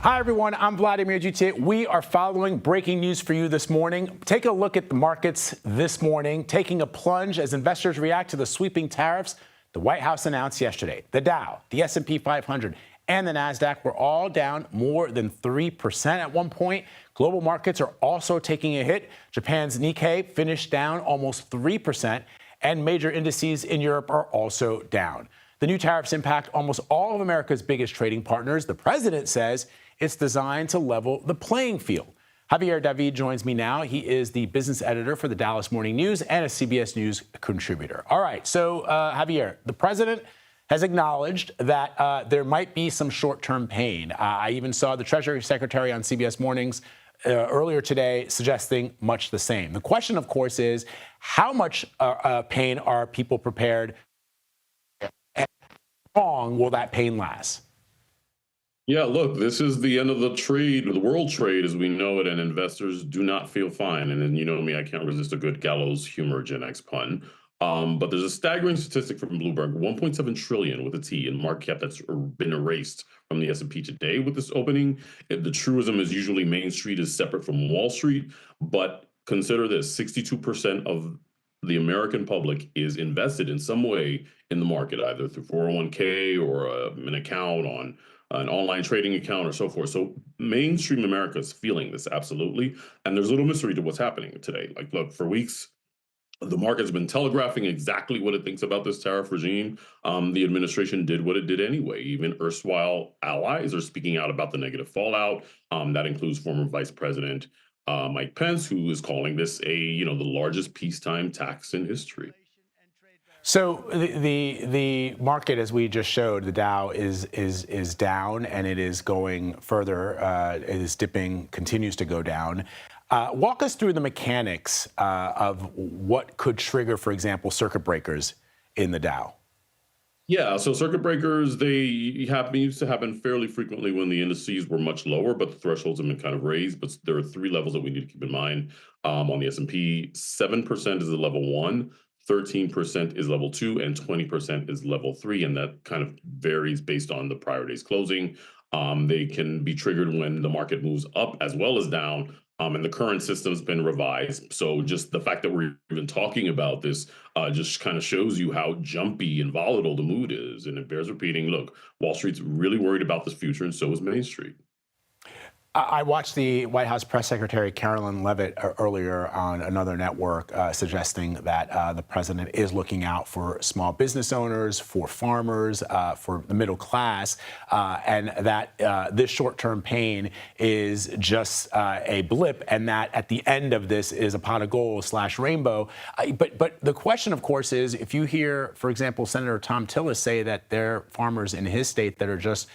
Hi, everyone. I'm Vladimir Jutic. We are following breaking news for you this morning. Take a look at the markets this morning, taking a plunge as investors react to the sweeping tariffs the White House announced yesterday. The Dow, the S&P 500, and the NASDAQ were all down more than 3% at one point. Global markets are also taking a hit. Japan's Nikkei finished down almost 3%, and major indices in Europe are also down. The new tariffs impact almost all of America's biggest trading partners. The president says it's designed to level the playing field. Javier David joins me now. He is the business editor for the Dallas Morning News and a CBS News contributor. All right, so Javier, the president has acknowledged that there might be some short-term pain. I even saw the Treasury Secretary on CBS Mornings earlier today suggesting much the same. The question, of course, is how much pain are people prepared, and how long will that pain last? Yeah, look, this is the end of the trade, the world trade as we know it, and investors do not feel fine. And then you know me, I can't resist a good gallows humor Gen X pun. But there's a staggering statistic from Bloomberg: 1.7 trillion with a T in market cap that's been erased from the S&P today with this opening. The truism is usually Main Street is separate from Wall Street, but consider this: 62% of the American public is invested in some way in the market, either through 401k or an account on an online trading account or so forth. So mainstream America is feeling this absolutely. And there's a little mystery to what's happening today. Like, look, for weeks, the market's been telegraphing exactly what it thinks about this tariff regime. The administration did what it did anyway. Even erstwhile allies are speaking out about the negative fallout. That includes former Vice President Mike Pence, who is calling this the largest peacetime tax in history. So the market, as we just showed, the Dow is down, and it is going further. It is dipping, continues to go down. Walk us through the mechanics of what could trigger, for example, circuit breakers in the Dow. Yeah, so circuit breakers, they used to happen fairly frequently when the indices were much lower, but the thresholds have been kind of raised. But there are three levels that we need to keep in mind. On the S&P, 7% is the level 1, 13% is level 2, and 20% is level 3, and that kind of varies based on the prior day's closing. They can be triggered when the market moves up as well as down, and the current system's been revised. So just the fact that we're even talking about this just kind of shows you how jumpy and volatile the mood is, and it bears repeating. Look, Wall Street's really worried about this future, and so is Main Street. I watched the White House press secretary, Carolyn Leavitt, earlier on another network suggesting that the president is looking out for small business owners, for farmers, for the middle class, and that this short-term pain is just a blip, and that at the end of this is a pot of gold / rainbow. But the question, of course, is if you hear, for example, Senator Tom Tillis say that there are farmers in his state that are just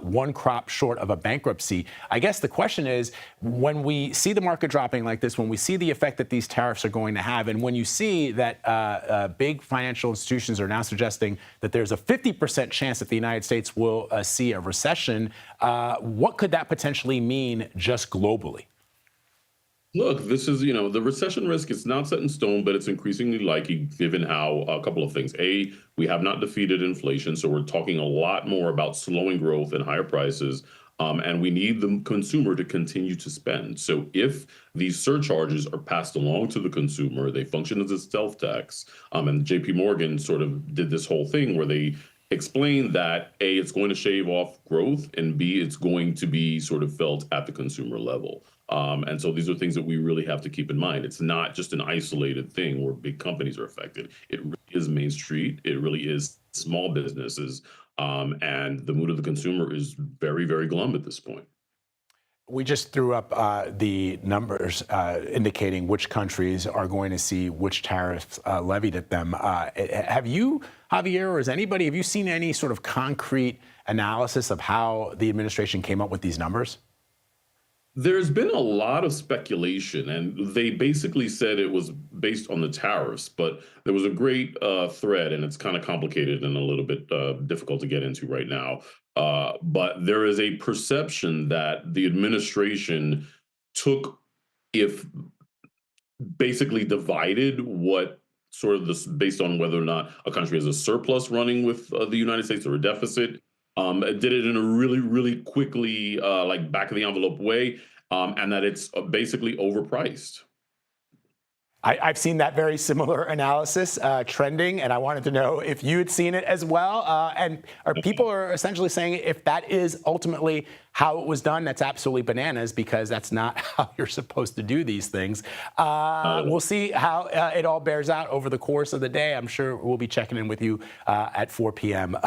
one crop short of a bankruptcy, I guess the question is, when we see the market dropping like this, when we see the effect that these tariffs are going to have, and when you see that big financial institutions are now suggesting that there's a 50% chance that the United States will see a recession, what could that potentially mean just globally? Look, this is, the recession risk is not set in stone, but it's increasingly likely given how a couple of things. A, we have not defeated inflation, so we're talking a lot more about slowing growth and higher prices. And we need the consumer to continue to spend. So if these surcharges are passed along to the consumer, they function as a stealth tax. And JP Morgan sort of did this whole thing where they explained that A, it's going to shave off growth, and B, it's going to be sort of felt at the consumer level. And so these are things that we really have to keep in mind. It's not just an isolated thing where big companies are affected. It really is Main Street. It really is small businesses. And the mood of the consumer is very, very glum at this point. We just threw up the numbers indicating which countries are going to see which tariffs levied at them. Have you, Javier, or have you seen any sort of concrete analysis of how the administration came up with these numbers? There's been a lot of speculation, and they basically said it was based on the tariffs, but there was a great thread, and it's kind of complicated and a little bit difficult to get into right now. But there is a perception that the administration took, if basically divided what sort of this based on whether or not a country has a surplus running with the United States or a deficit. It did it in a really, really quickly, like back of the envelope way, and that it's basically overpriced. I've seen that very similar analysis trending, and I wanted to know if you had seen it as well. People are essentially saying if that is ultimately how it was done, that's absolutely bananas because that's not how you're supposed to do these things. We'll see how it all bears out over the course of the day. I'm sure we'll be checking in with you at 4 p.m.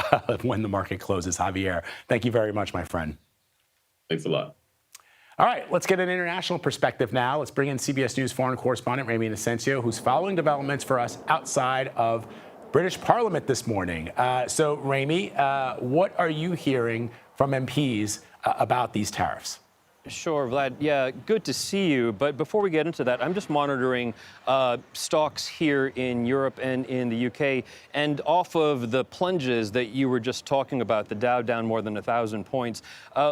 when the market closes. Javier, thank you very much, my friend. Thanks a lot. All right, let's get an international perspective now. Let's bring in CBS News foreign correspondent Ramy Inocencio, who's following developments for us outside of British Parliament this morning. So, Ramy, what are you hearing from MPs about these tariffs? Sure, Vlad. Yeah, good to see you. But before we get into that, I'm just monitoring stocks here in Europe and in the UK. And off of the plunges that you were just talking about, the Dow down more than 1,000 points,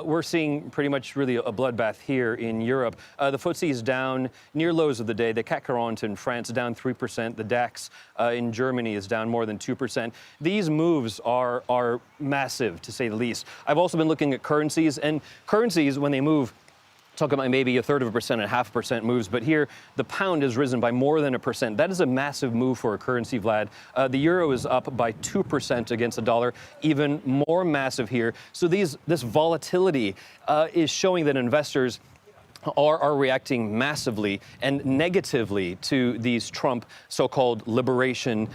we're seeing pretty much really a bloodbath here in Europe. The FTSE is down near lows of the day. The CAC 40 in France down 3%. The DAX in Germany is down more than 2%. These moves are massive, to say the least. I've also been looking at currencies, and currencies, when they move, talk about maybe 1/3% and 0.5% moves, but here the pound has risen by more than 1%. That is a massive move for a currency, Vlad. The euro is up by 2% against the dollar, even more massive here. So this volatility is showing that investors are reacting massively and negatively to these Trump so-called Liberation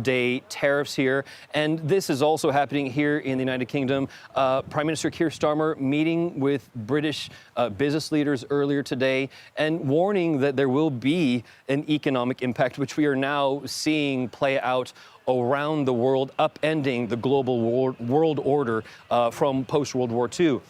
Day tariffs here. And this is also happening here in the United Kingdom. Prime Minister Keir Starmer meeting with British business leaders earlier today and warning that there will be an economic impact, which we are now seeing play out around the world, upending the global world order from post-World War II.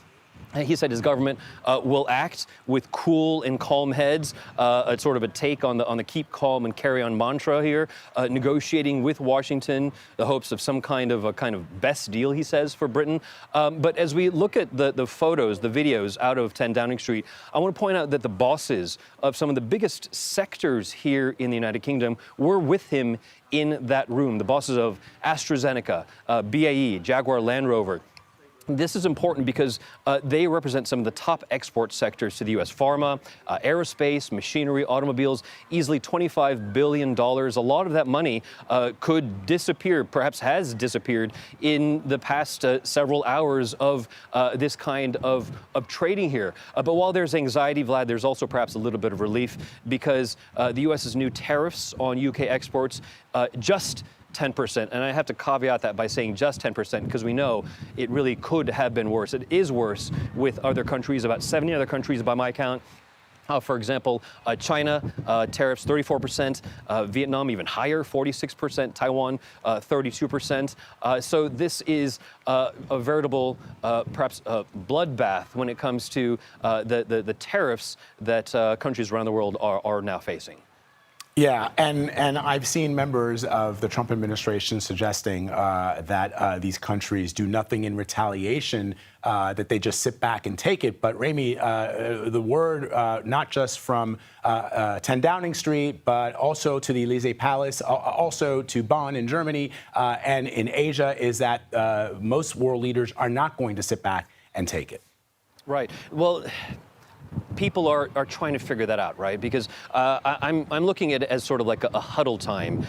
He said his government will act with cool and calm heads. It's sort of a take on the keep calm and carry on mantra here, negotiating with Washington, the hopes of some kind of best deal, he says, for Britain. But as we look at the photos, the videos out of 10 Downing Street, I want to point out that the bosses of some of the biggest sectors here in the United Kingdom were with him in that room. The bosses of AstraZeneca, BAE, Jaguar Land Rover. This is important because they represent some of the top export sectors to the U.S. Pharma, aerospace, machinery, automobiles, easily $25 billion. A lot of that money could disappear, perhaps has disappeared in the past several hours of this kind of trading here. But while there's anxiety, Vlad, there's also perhaps a little bit of relief because the U.S.'s new tariffs on U.K. exports just 10%. And I have to caveat that by saying just 10% because we know it really could have been worse. It is worse with other countries, about 70 other countries by my count. For example, China, tariffs 34%, Vietnam even higher, 46%, Taiwan 32%. So this is a veritable, perhaps, bloodbath when it comes to the tariffs that countries around the world are now facing. Yeah, and I've seen members of the Trump administration suggesting that these countries do nothing in retaliation, that they just sit back and take it. But Ramy, the word not just from 10 Downing Street, but also to the Elysee Palace, also to Bonn in Germany and in Asia, is that most world leaders are not going to sit back and take it. Right. Well, people are trying to figure that out, right? Because I'm looking at it as sort of like a huddle time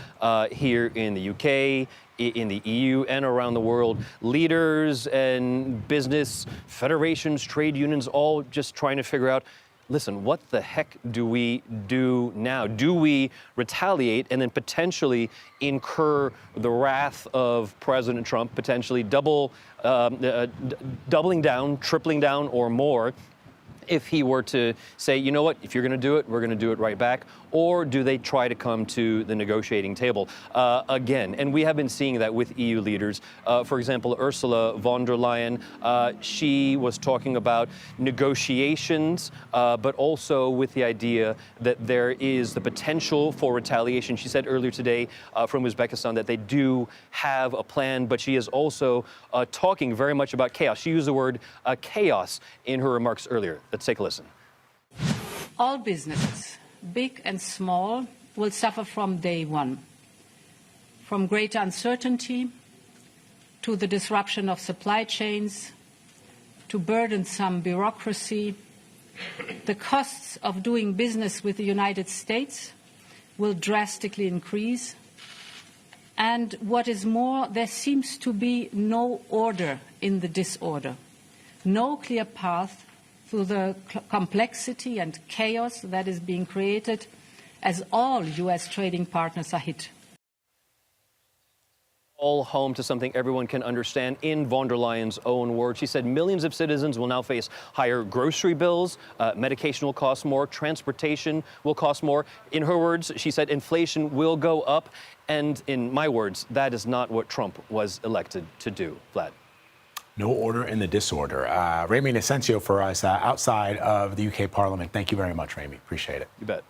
here in the UK, in the EU, and around the world. Leaders and business federations, trade unions, all just trying to figure out, listen, what the heck do we do now? Do we retaliate and then potentially incur the wrath of President Trump, potentially doubling down, tripling down, or more, if he were to say, you know what, if you're going to do it, we're going to do it right back? Or do they try to come to the negotiating table again? And we have been seeing that with EU leaders. For example, Ursula von der Leyen, she was talking about negotiations, but also with the idea that there is the potential for retaliation. She said earlier today from Uzbekistan that they do have a plan, but she is also talking very much about chaos. She used the word chaos in her remarks earlier. Let's take a listen. All businesses, big and small, will suffer from day one. From greater uncertainty to the disruption of supply chains, to burdensome bureaucracy, the costs of doing business with the United States will drastically increase. And what is more, there seems to be no order in the disorder, no clear path through the complexity and chaos that is being created as all U.S. trading partners are hit. All home to something everyone can understand in von der Leyen's own words. She said millions of citizens will now face higher grocery bills, medication will cost more, transportation will cost more. In her words, she said inflation will go up. And in my words, that is not what Trump was elected to do. Vlad. No order in the disorder. Ramy Inocencio for us outside of the UK Parliament. Thank you very much, Ramy. Appreciate it. You bet.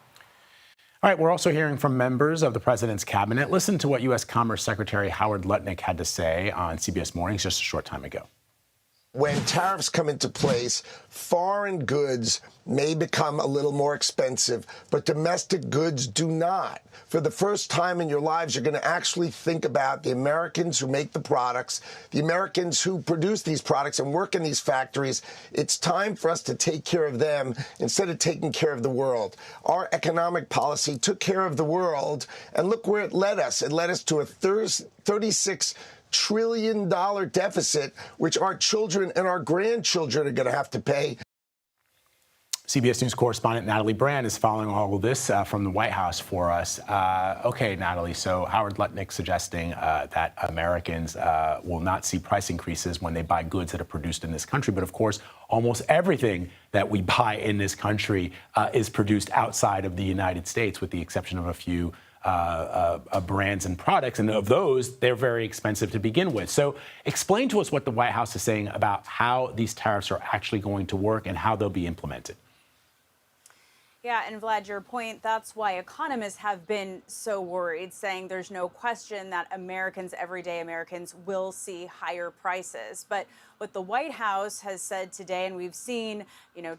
All right, we're also hearing from members of the president's cabinet. Listen to what U.S. Commerce Secretary Howard Lutnick had to say on CBS Mornings just a short time ago. When tariffs come into place, foreign goods may become a little more expensive, but domestic goods do not. For the first time in your lives, you're going to actually think about the Americans who make the products, the Americans who produce these products and work in these factories. It's time for us to take care of them instead of taking care of the world. Our economic policy took care of the world, and look where it led us. It led us to a $36 trillion deficit, which our children and our grandchildren are going to have to pay. CBS News correspondent Natalie Brand is following all of this from the White House for us. Okay, Natalie, so Howard Lutnick suggesting that Americans will not see price increases when they buy goods that are produced in this country. But of course, almost everything that we buy in this country is produced outside of the United States, with the exception of a few brands and products. And of those, they're very expensive to begin with. So explain to us what the White House is saying about how these tariffs are actually going to work and how they'll be implemented. Yeah, and Vlad, your point, that's why economists have been so worried, saying there's no question that Americans, everyday Americans, will see higher prices. But what the White House has said today, and we've seen,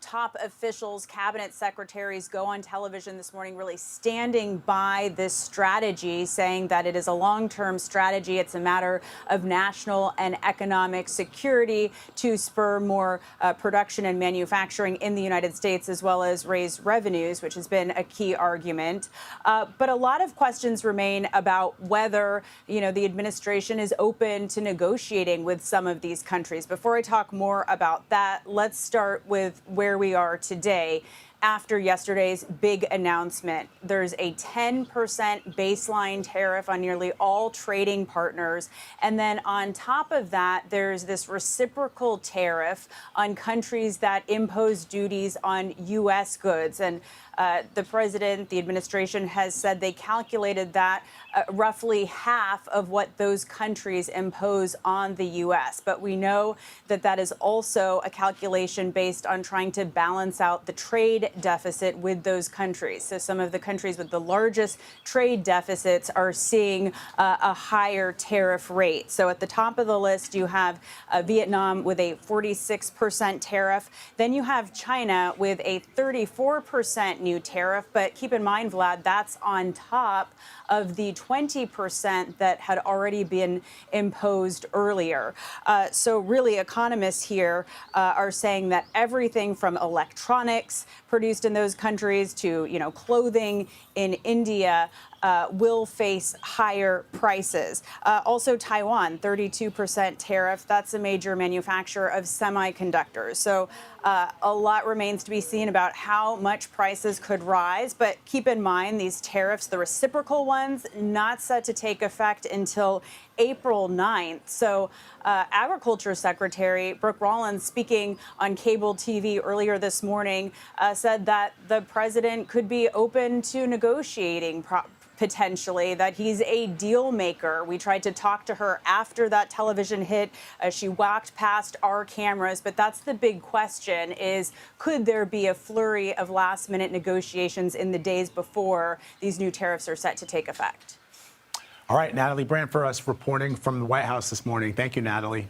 top officials, cabinet secretaries go on television this morning really standing by this strategy, saying that it is a long-term strategy. It's a matter of national and economic security to spur more production and manufacturing in the United States, as well as raise revenues, which has been a key argument. But a lot of questions remain about whether, the administration is open to negotiating with some of these countries. Before I talk more about that, let's start with where we are today. After yesterday's big announcement, there's a 10% baseline tariff on nearly all trading partners. And then on top of that, there's this reciprocal tariff on countries that impose duties on U.S. goods. And the president, the administration has said they calculated that roughly half of what those countries impose on the U.S. But we know that that is also a calculation based on trying to balance out the trade deficit with those countries. So some of the countries with the largest trade deficits are seeing a higher tariff rate. So at the top of the list, you have Vietnam with a 46% tariff. Then you have China with a 34% new tariff. But keep in mind, Vlad, that's on top of the 20% that had already been imposed earlier. So really, economists here are saying that everything from electronics produced in those countries to, clothing in India will face higher prices. Also, Taiwan, 32% tariff. That's a major manufacturer of semiconductors. So a lot remains to be seen about how much prices could rise. But keep in mind, these tariffs, the reciprocal ones, not set to take effect until April 9th. So Agriculture Secretary Brooke Rollins, speaking on cable TV earlier this morning, said that the president could be open to negotiating potentially, that he's a deal maker. We tried to talk to her after that television hit. She walked past our cameras, but that's the big question is, could there be a flurry of last minute negotiations in the days before these new tariffs are set to take effect? All right, Natalie Brand for us reporting from the White House this morning. Thank you, Natalie.